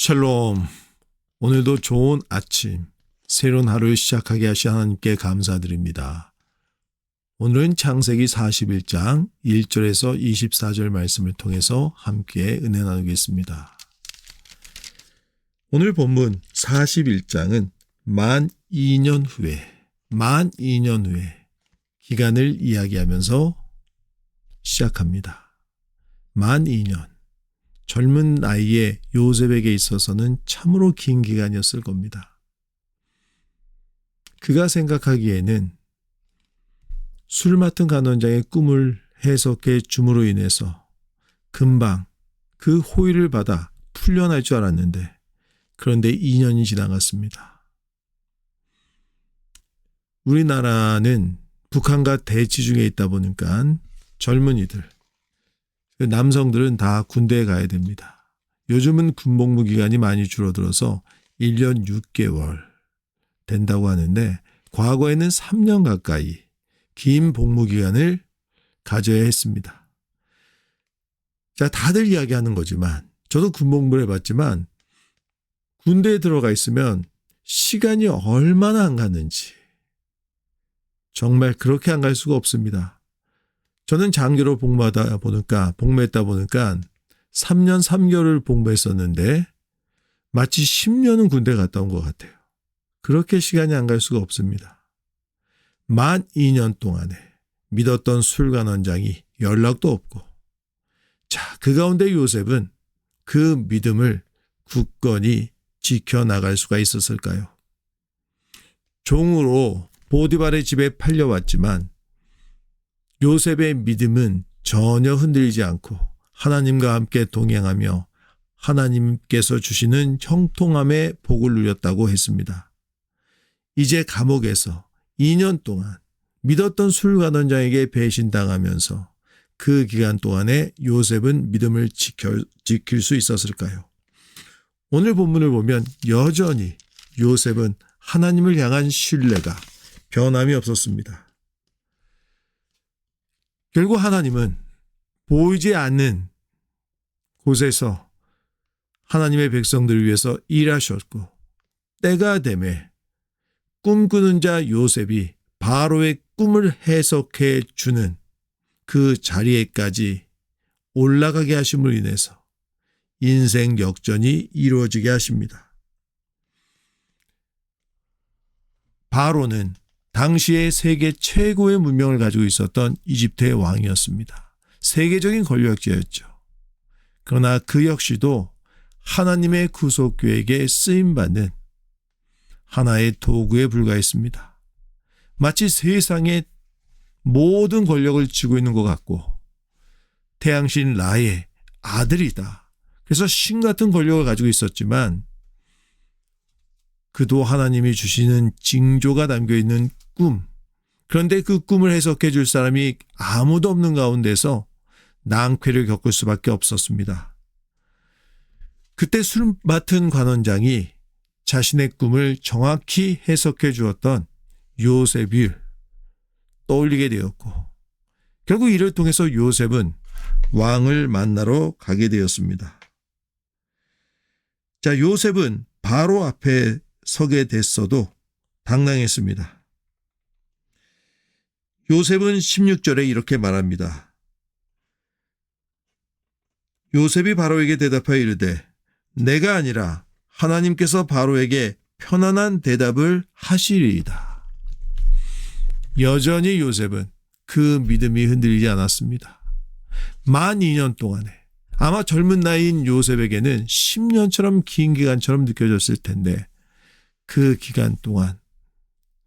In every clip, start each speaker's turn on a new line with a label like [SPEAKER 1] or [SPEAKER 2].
[SPEAKER 1] 샬롬. 오늘도 좋은 아침, 새로운 하루를 시작하게 하신 하나님께 감사드립니다. 오늘은 창세기 41장 1절에서 24절 말씀을 통해서 함께 은혜 나누겠습니다. 오늘 본문 41장은 만 2년 후에 기간을 이야기하면서 시작합니다. 만 2년. 젊은 나이에 요셉에게 있어서는 참으로 긴 기간이었을 겁니다. 그가 생각하기에는 술 맡은 간원장의 꿈을 해석해 줌으로 인해서 금방 그 호의를 받아 풀려날 줄 알았는데, 그런데 2년이 지나갔습니다. 우리나라는 북한과 대치 중에 있다 보니까 젊은이들, 남성들은 다 군대에 가야 됩니다. 요즘은 군복무 기간이 많이 줄어들어서 1년 6개월 된다고 하는데, 과거에는 3년 가까이 긴 복무 기간을 가져야 했습니다. 자, 다들 이야기하는 거지만, 저도 군복무를 해봤지만 군대에 들어가 있으면 시간이 얼마나 안 갔는지 정말 그렇게 안 갈 수가 없습니다. 저는 장교로 복무했다 보니까 3년 3개월을 복무했었는데 마치 10년은 군대 갔다 온 것 같아요. 그렇게 시간이 안 갈 수가 없습니다. 만 2년 동안에 믿었던 술간원장이 연락도 없고, 자, 그 가운데 요셉은 그 믿음을 굳건히 지켜나갈 수가 있었을까요? 종으로 보디발의 집에 팔려왔지만 요셉의 믿음은 전혀 흔들리지 않고 하나님과 함께 동행하며 하나님께서 주시는 형통함의 복을 누렸다고 했습니다. 이제 감옥에서 2년 동안 믿었던 술간원장에게 배신당하면서 그 기간 동안에 요셉은 믿음을 지킬 수 있었을까요? 오늘 본문을 보면 여전히 요셉은 하나님을 향한 신뢰가 변함이 없었습니다. 결국 하나님은 보이지 않는 곳에서 하나님의 백성들을 위해서 일하셨고, 때가 되매 꿈꾸는 자 요셉이 바로의 꿈을 해석해 주는 그 자리에까지 올라가게 하심으로 인해서 인생 역전이 이루어지게 하십니다. 바로는 당시에 세계 최고의 문명을 가지고 있었던 이집트의 왕이었습니다. 세계적인 권력자였죠. 그러나 그 역시도 하나님의 구속교회에게 쓰임받는 하나의 도구에 불과했습니다. 마치 세상의 모든 권력을 쥐고 있는 것 같고, 태양신 라의 아들이다. 그래서 신 같은 권력을 가지고 있었지만, 그도 하나님이 주시는 징조가 담겨있는 꿈, 그런데 그 꿈을 해석해 줄 사람이 아무도 없는 가운데서 낭패를 겪을 수밖에 없었습니다. 그때 술 맡은 관원장이 자신의 꿈을 정확히 해석해 주었던 요셉을 떠올리게 되었고, 결국 이를 통해서 요셉은 왕을 만나러 가게 되었습니다. 자, 요셉은 바로 앞에 서게 됐어도 당당했습니다. 요셉은 16절에 이렇게 말합니다. 요셉이 바로에게 대답하여 이르되 내가 아니라 하나님께서 바로에게 편안한 대답을 하시리이다. 여전히 요셉은 그 믿음이 흔들리지 않았습니다. 만 2년 동안에 아마 젊은 나이인 요셉에게는 10년처럼 긴 기간처럼 느껴졌을 텐데, 그 기간 동안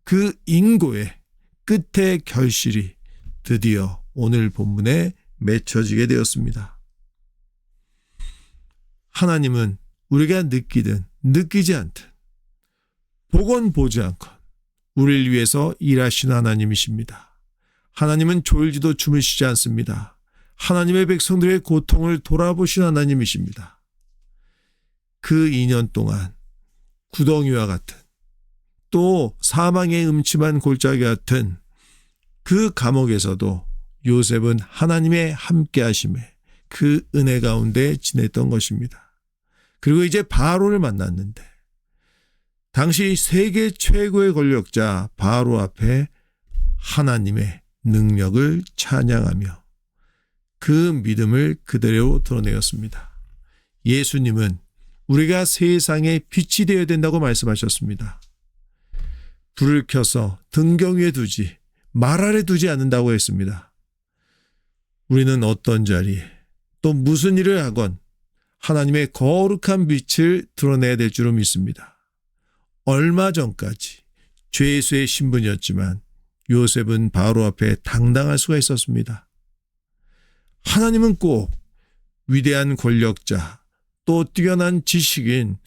[SPEAKER 1] 그 인고의 끝의 결실이 드디어 오늘 본문에 맺혀지게 되었습니다. 하나님은 우리가 느끼든 느끼지 않든 보건 보지 않건 우리를 위해서 일하시는 하나님이십니다. 하나님은 졸지도 주무시지 않습니다. 하나님의 백성들의 고통을 돌아보신 하나님이십니다. 그 2년 동안 구덩이와 같은, 또 사망의 음침한 골짜기 같은 그 감옥에서도 요셉은 하나님의 함께 하심에 그 은혜 가운데 지냈던 것입니다. 그리고 이제 바로를 만났는데 당시 세계 최고의 권력자 바로 앞에 하나님의 능력을 찬양하며 그 믿음을 그대로 드러내었습니다. 예수님은 우리가 세상에 빛이 되어야 된다고 말씀하셨습니다. 불을 켜서 등경 위에 두지 말 아래 두지 않는다고 했습니다. 우리는 어떤 자리에 또 무슨 일을 하건 하나님의 거룩한 빛을 드러내야 될 줄로 믿습니다. 얼마 전까지 죄수의 신분이었지만 요셉은 바로 앞에 당당할 수가 있었습니다. 하나님은 꼭 위대한 권력자 또 뛰어난 지식인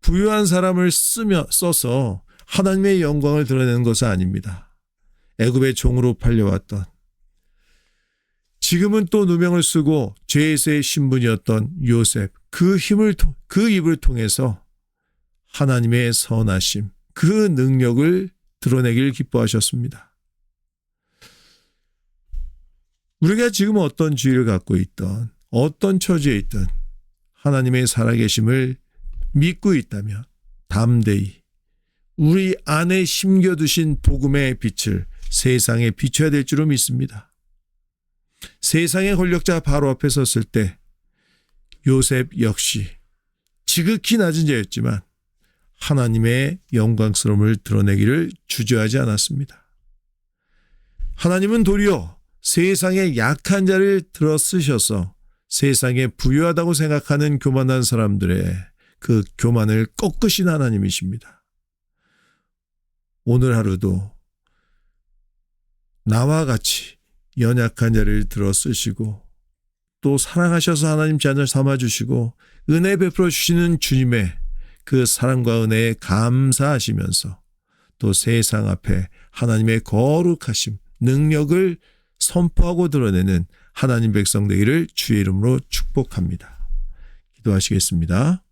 [SPEAKER 1] 부유한 사람을 써서 하나님의 영광을 드러내는 것은 아닙니다. 애굽의 종으로 팔려왔던 지금은 또 누명을 쓰고 죄수의 신분이었던 요셉 그 입을 통해서 하나님의 선하심 그 능력을 드러내길 기뻐하셨습니다. 우리가 지금 어떤 주의를 갖고 있던 어떤 처지에 있든 하나님의 살아계심을 믿고 있다면 담대히 우리 안에 심겨두신 복음의 빛을 세상에 비춰야 될 줄로 믿습니다. 세상의 권력자 바로 앞에 섰을 때 요셉 역시 지극히 낮은 자였지만 하나님의 영광스러움을 드러내기를 주저하지 않았습니다. 하나님은 도리어 세상의 약한 자를 들어 쓰셔서 세상에 부유하다고 생각하는 교만한 사람들의 그 교만을 꺾으신 하나님이십니다. 오늘 하루도 나와 같이 연약한 자를 들어 쓰시고 또 사랑하셔서 하나님 자녀 삼아주시고 은혜 베풀어 주시는 주님의 그 사랑과 은혜에 감사하시면서 또 세상 앞에 하나님의 거룩하심, 능력을 선포하고 드러내는 하나님 백성 되기를 주의 이름으로 축복합니다. 기도하시겠습니다.